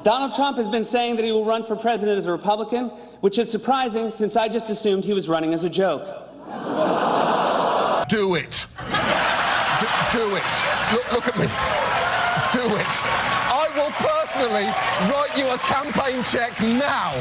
Donald Trump has been saying that he will run for president as a Republican, which is surprising since I just assumed he was running as a joke. Do it. Do it. Look at me. Do it. I will personally write you a campaign check now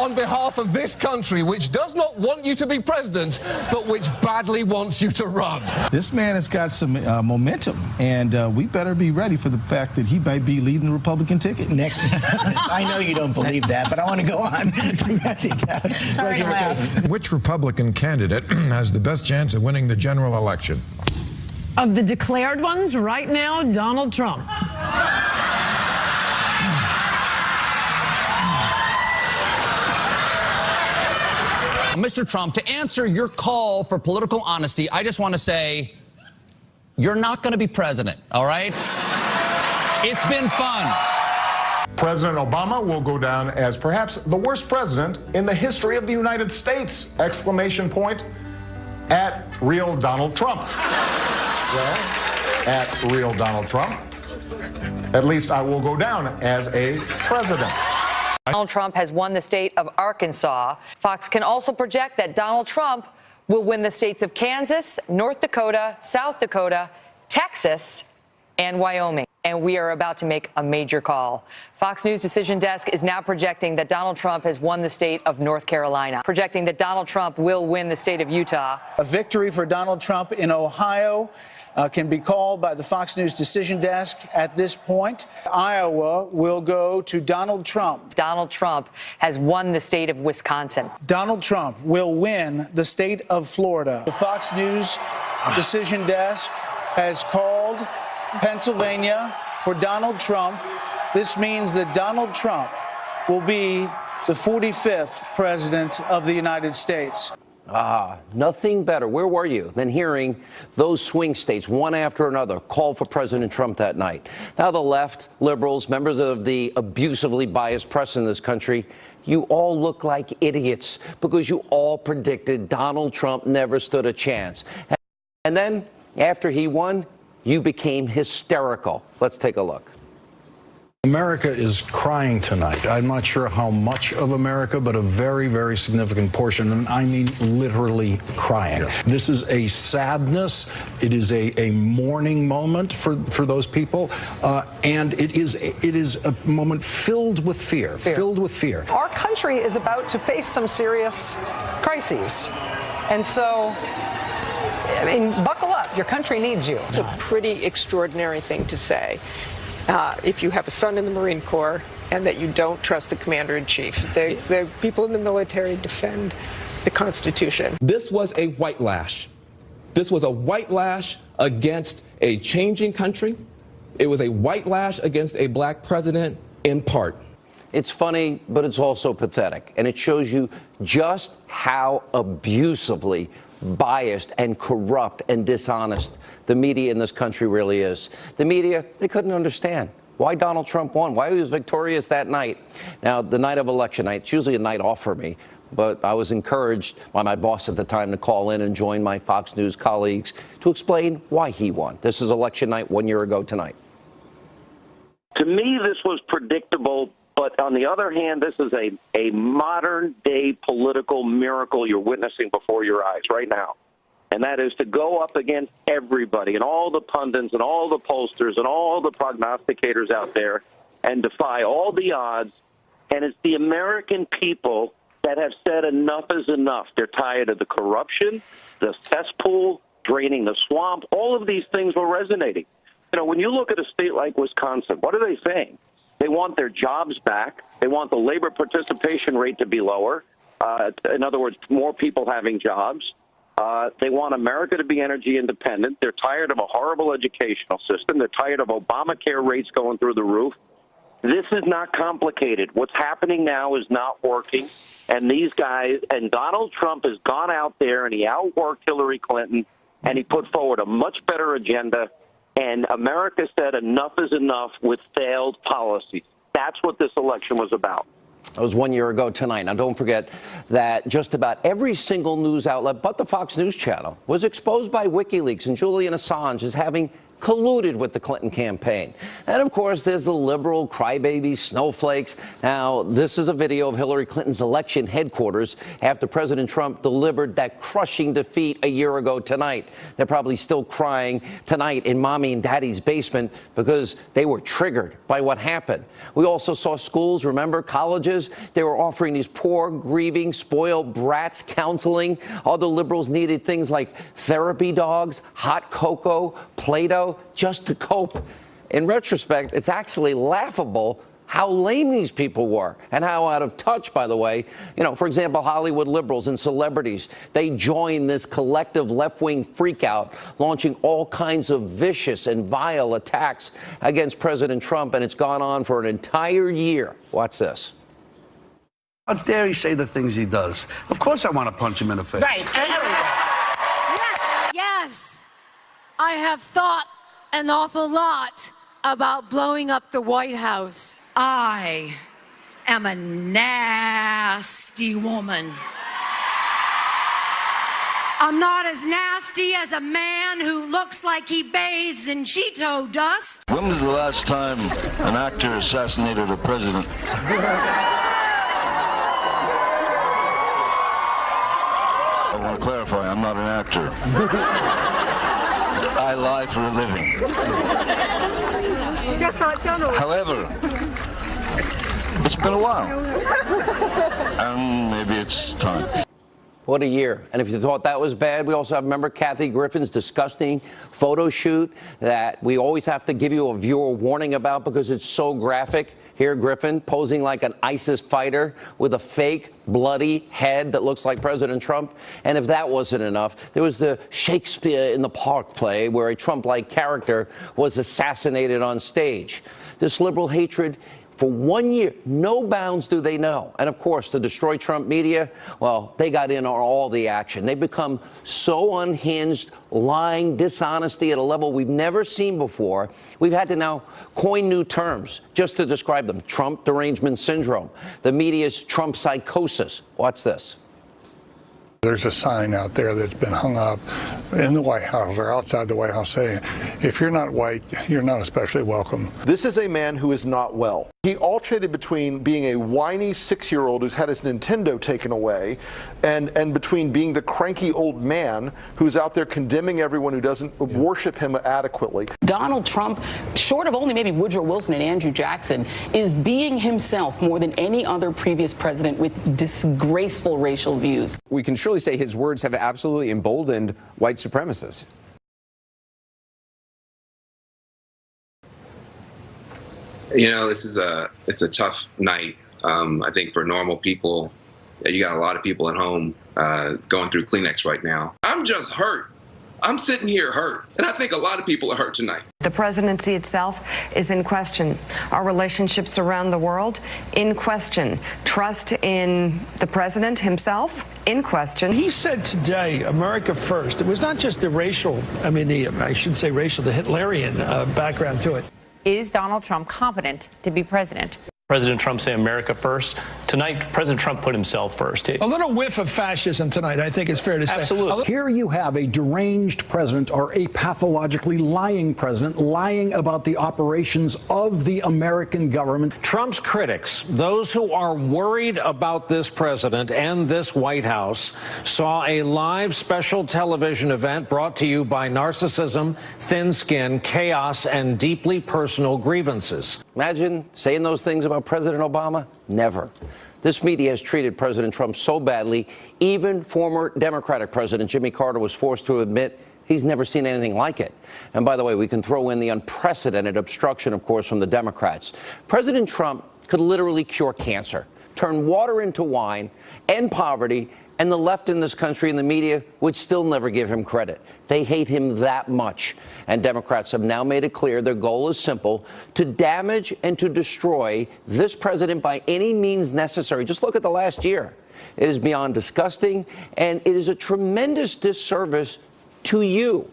on behalf of this country, which does not want you to be president, but which badly wants you to run. This man has got some momentum, and we better be ready for the fact that he might be leading the Republican ticket. Next, I know you don't believe that, but I want to go on to Matthew Dowd. Sorry to laugh. Which Republican candidate has the best chance of winning the general election? Of the declared ones, right now, Donald Trump. Mr. Trump, to answer your call for political honesty, I just want to say you're not going to be president, all right? It's been fun. President Obama will go down as perhaps the worst president in the history of the United States! Exclamation point at real Donald Trump. Well, at real Donald Trump, at least I will go down as a president. Donald Trump has won the state of Arkansas. Fox can also project that Donald Trump will win the states of Kansas, North Dakota, South Dakota, Texas, and Wyoming. And we are about to make a major call. Fox News Decision Desk is now projecting that Donald Trump has won the state of North Carolina, projecting that Donald Trump will win the state of Utah. A victory for Donald Trump in Ohio can be called by the Fox News Decision Desk at this point. Iowa will go to Donald Trump. Donald Trump has won the state of Wisconsin. Donald Trump will win the state of Florida. The Fox News Decision Desk has called Pennsylvania for Donald Trump. This means that Donald Trump will be the 45th president of the United States. Nothing better, where were you, than hearing those swing states, one after another, call for President Trump that night. Now the left, liberals, members of the abusively biased press in this country, you all look like idiots because you all predicted Donald Trump never stood a chance. And then, after he won, you became hysterical. Let's take a look. America is crying tonight. I'm not sure how much of America, but a very, very significant portion, and I mean literally crying. Yeah. This is a sadness. It is a mourning moment for those people, and it is a moment filled with fear. Filled with fear. Our country is about to face some serious crises, and so, I mean, buckle up. Your country needs you. It's a pretty extraordinary thing to say. If you have a son in the Marine Corps and that you don't trust the commander-in-chief. The people in the military defend the Constitution. This was a white lash. This was a white lash against a changing country. It was a white lash against a black president in part. It's funny, but it's also pathetic. And it shows you just how abusively biased and corrupt and dishonest the media in this country really is. The media, they couldn't understand why Donald Trump won, why he was victorious that night. Now, the night of election night, it's usually a night off for me, but I was encouraged by my boss at the time to call in and join my Fox News colleagues to explain why he won. This is election night 1 year ago tonight. To me, this was predictable. But on the other hand, this is a modern-day political miracle you're witnessing before your eyes right now. And that is to go up against everybody and all the pundits and all the pollsters and all the prognosticators out there and defy all the odds. And it's the American people that have said enough is enough. They're tired of the corruption, the cesspool, draining the swamp. All of these things were resonating. You know, when you look at a state like Wisconsin, what are they saying? They want their jobs back. They want the labor participation rate to be lower. In other words, more people having jobs. They want America to be energy independent. They're tired of a horrible educational system. They're tired of Obamacare rates going through the roof. This is not complicated. What's happening now is not working. And these guys, and Donald Trump has gone out there and he outworked Hillary Clinton and he put forward a much better agenda. And America said enough is enough with failed policies. That's what this election was about. That was 1 year ago tonight. Now, don't forget that just about every single news outlet but the Fox News Channel was exposed by WikiLeaks and Julian Assange as having colluded with the Clinton campaign. And of course, there's the liberal crybaby snowflakes. Now, this is a video of Hillary Clinton's election headquarters after President Trump delivered that crushing defeat a year ago tonight. They're probably still crying tonight in mommy and daddy's basement because they were triggered by what happened. We also saw schools, remember, colleges, they were offering these poor, grieving, spoiled brats counseling. Other liberals needed things like therapy dogs, hot cocoa, Play-Doh, just to cope. In retrospect, it's actually laughable how lame these people were and how out of touch, by the way. You know, for example, Hollywood liberals and celebrities, they joined this collective left-wing freakout, launching all kinds of vicious and vile attacks against President Trump, and it's gone on for an entire year. Watch this. How dare he say the things he does? Of course I want to punch him in the face. Right. Yes, I have thought an awful lot about blowing up the White House. I am a nasty woman. I'm not as nasty as a man who looks like he bathes in Cheeto dust. When was the last time an actor assassinated a president? I want to clarify, I'm not an actor. I lie for a living. Just like Donald. However, it's been a while. And maybe it's time. What a year. And if you thought that was bad, we also have, remember, Kathy Griffin's disgusting photo shoot that we always have to give you a viewer warning about because it's so graphic. Here, Griffin posing like an ISIS fighter with a fake, bloody head that looks like President Trump. And if that wasn't enough, there was the Shakespeare in the Park play where a Trump-like character was assassinated on stage. This liberal hatred, for 1 year, no bounds do they know. And of course, the Destroy Trump media, well, they got in on all the action. They've become so unhinged, lying, dishonesty at a level we've never seen before. We've had to now coin new terms just to describe them. Trump derangement syndrome, the media's Trump psychosis. Watch this. There's a sign out there that's been hung up in the White House or outside the White House saying, if you're not white, you're not especially welcome. This is a man who is not well. He alternated between being a whiny 6-year-old who's had his Nintendo taken away and between being the cranky old man who's out there condemning everyone who doesn't worship him adequately. Donald Trump, short of only maybe Woodrow Wilson and Andrew Jackson, is being himself more than any other previous president with disgraceful racial views. We can surely say his words have absolutely emboldened white supremacists. You know, it's a tough night. I think for normal people, you got a lot of people at home going through Kleenex right now. I'm just hurt. I'm sitting here hurt, and I think a lot of people are hurt tonight. The presidency itself is in question. Our relationships around the world in question. Trust in the president himself in question. He said today, America first. It was not just the racial, the Hitlerian background to it. Is Donald Trump competent to be president? President Trump say America first. Tonight, President Trump put himself first. A little whiff of fascism tonight, I think it's fair to say. Absolutely. Here you have a deranged president or a pathologically lying president lying about the operations of the American government. Trump's critics, those who are worried about this president and this White House, saw a live special television event brought to you by narcissism, thin skin, chaos, and deeply personal grievances. Imagine saying those things about President Obama? Never. This media has treated President Trump so badly, even former Democratic President Jimmy Carter was forced to admit he's never seen anything like it. And by the way, we can throw in the unprecedented obstruction, of course, from the Democrats. President Trump could literally cure cancer, turn water into wine, end poverty, and the left in this country and the media would still never give him credit. They hate him that much. And Democrats have now made it clear their goal is simple: to damage and to destroy this president by any means necessary. Just look at the last year. It is beyond disgusting, and it is a tremendous disservice to you,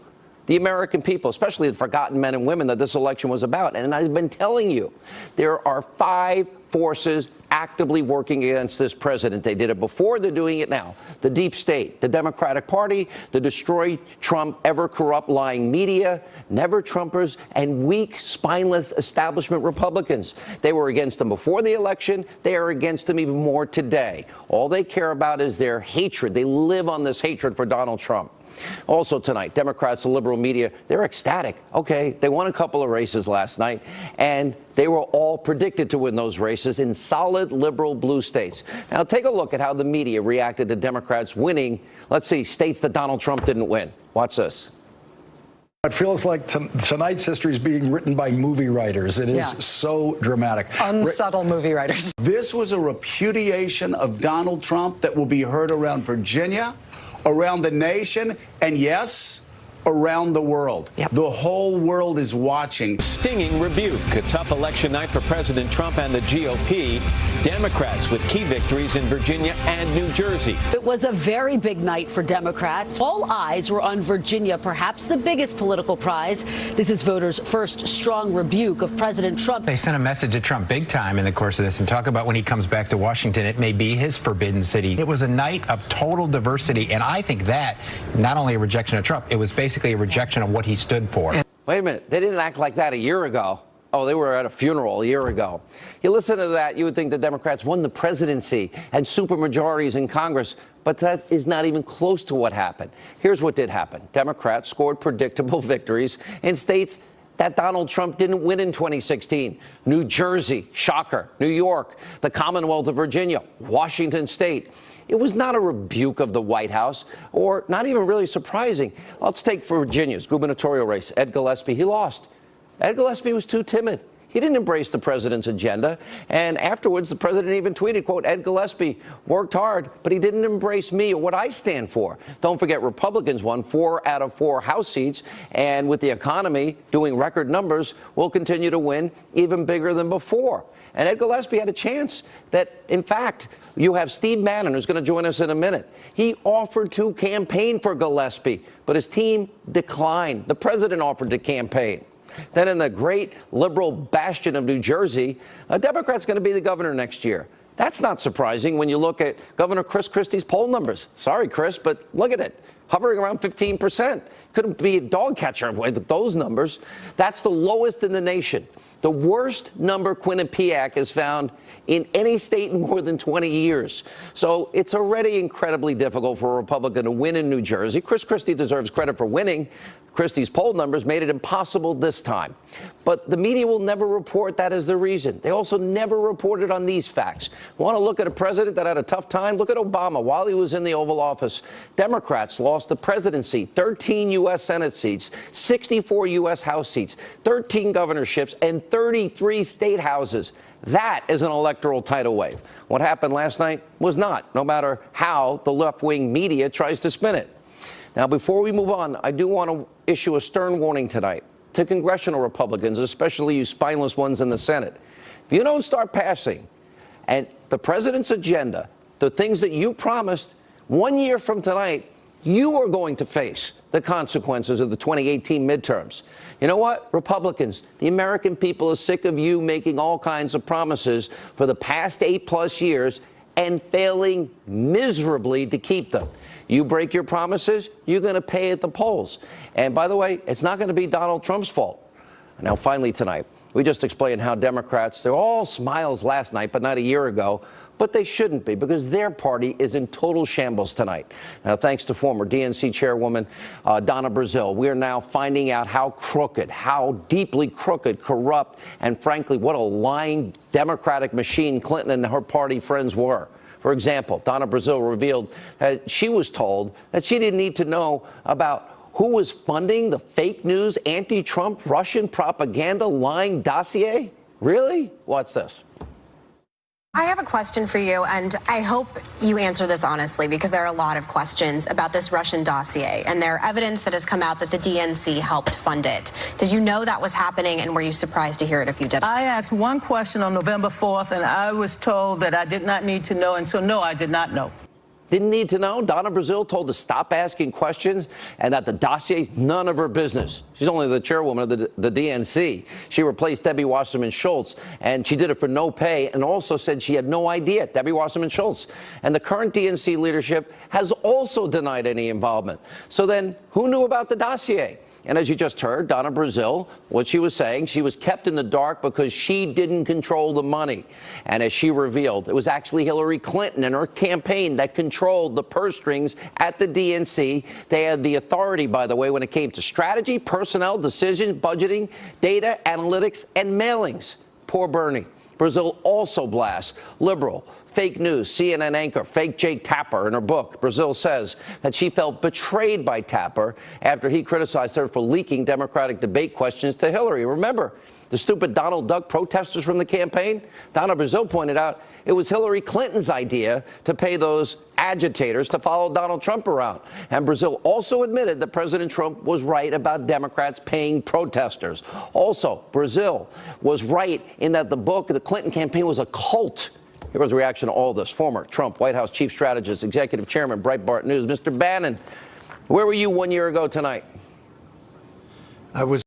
the American people, especially the forgotten men and women that this election was about. And I've been telling you, there are 5 forces actively working against this president. They did it before, they're doing it now. The deep state, the Democratic Party, the destroy Trump, ever corrupt, lying media, never Trumpers, and weak, spineless establishment Republicans. They were against him before the election. They are against him even more today. All they care about is their hatred. They live on this hatred for Donald Trump. Also tonight, Democrats, the liberal media, they're ecstatic. Okay, they won a couple of races last night, and they were all predicted to win those races in solid liberal blue states. Now, take a look at how the media reacted to Democrats winning, let's see, states that Donald Trump didn't win. Watch this. It feels like tonight's history is being written by movie writers. It is so dramatic. Unsubtle movie writers. This was a repudiation of Donald Trump that will be heard around Virginia, around the nation, and yes, around the world. The whole world is watching. Stinging rebuke. A tough election night for President Trump and the GOP. Democrats with key victories in Virginia and New Jersey. It was a very big night for Democrats. All eyes were on Virginia, perhaps the biggest political prize. This is voters' first strong rebuke of President Trump. They sent a message to Trump big time in the course of this and talk about when he comes back to Washington, it may be his forbidden city. It was a night of total diversity, and I think that not only a rejection of Trump, it was basically a rejection of what he stood for. Wait a minute. They didn't act like that a year ago. Oh, they were at a funeral a year ago. You listen to that, you would think the Democrats won the presidency and supermajorities in Congress, but that is not even close to what happened. Here's what did happen. Democrats scored predictable victories in states that Donald Trump didn't win in 2016. New Jersey, shocker. New York, the Commonwealth of Virginia, Washington State. It was not a rebuke of the White House, or not even really surprising. Let's take Virginia's gubernatorial race. Ed Gillespie, he lost. Ed Gillespie was too timid. He didn't embrace the president's agenda. And afterwards, the president even tweeted, quote, Ed Gillespie worked hard, but he didn't embrace me or what I stand for. Don't forget, Republicans won 4 out of 4 House seats. And with the economy doing record numbers, we'll continue to win even bigger than before. And Ed Gillespie had a chance that, in fact, you have Steve Bannon, who's going to join us in a minute. He offered to campaign for Gillespie, but his team declined. The president offered to campaign. Then in the great liberal bastion of New Jersey, a Democrat's going to be the governor next year. That's not surprising when you look at Governor Chris Christie's poll numbers. Sorry, Chris, but look at it. Hovering around 15%. Couldn't be a dog catcher with those numbers. That's the lowest in the nation. The worst number Quinnipiac has found in any state in more than 20 years. So it's already incredibly difficult for a Republican to win in New Jersey. Chris Christie deserves credit for winning. Christie's poll numbers made it impossible this time. But the media will never report that as the reason. They also never reported on these facts. Want to look at a president that had a tough time? Look at Obama while he was in the Oval Office. Democrats lost the presidency, 13 U.S. Senate seats, 64 U.S. House seats, 13 governorships, and 33 state houses. That is an electoral tidal wave. What happened last night was not, no matter how the left-wing media tries to spin it. Now, before we move on, I do want to issue a stern warning tonight to congressional Republicans, especially you spineless ones in the Senate. If you don't start passing and the president's agenda, the things that you promised 1 year from tonight, you are going to face the consequences of the 2018 midterms. You know what, Republicans, the American people are sick of you making all kinds of promises for the past 8+ years and failing miserably to keep them. You break your promises, you're going to pay at the polls. And by the way, it's not going to be Donald Trump's fault. Now, finally tonight, we just explained how Democrats, they're all smiles last night, but not a year ago. But they shouldn't be, because their party is in total shambles tonight. Now, thanks to former DNC chairwoman Donna Brazile, we are now finding out how crooked, how deeply crooked, corrupt, and frankly, what a lying Democratic machine Clinton and her party friends were. For example, Donna Brazile revealed that she was told that she didn't need to know about who was funding the fake news, anti-Trump, Russian propaganda lying dossier. Really? Watch this. I have a question for you, and I hope you answer this honestly, because there are a lot of questions about this Russian dossier, and there evidence that has come out that the DNC helped fund it. Did you know that was happening, and were you surprised to hear it if you didn't? I asked one question on November 4th, and I was told that I did not need to know, and so no, I did not know. Didn't need to know. Donna Brazile told to stop asking questions and that the dossier, none of her business. She's only the chairwoman of the DNC. She replaced Debbie Wasserman Schultz, and she did it for no pay, and also said she had no idea, Debbie Wasserman Schultz. And the current DNC leadership has also denied any involvement. So then, who knew about the dossier? And as you just heard, Donna Brazile, what she was saying, she was kept in the dark because she didn't control the money. And as she revealed, it was actually Hillary Clinton and her campaign that controlled the purse strings at the DNC. They had the authority, by the way, when it came to strategy, personnel, decision, budgeting, data, analytics, and mailings. Poor Bernie. Brazile also blasts liberal, fake news, CNN anchor, fake Jake Tapper. In her book, Brazile says that she felt betrayed by Tapper after he criticized her for leaking Democratic debate questions to Hillary. Remember the stupid Donald Duck protesters from the campaign? Donna Brazile pointed out it was Hillary Clinton's idea to pay those agitators to follow Donald Trump around. And Brazile also admitted that President Trump was right about Democrats paying protesters. Also, Brazile was right in that the Clinton campaign was a cult. Here was a reaction to all this. Former Trump White House chief strategist, executive chairman, Breitbart News, Mr. Bannon. Where were you 1 year ago tonight? I was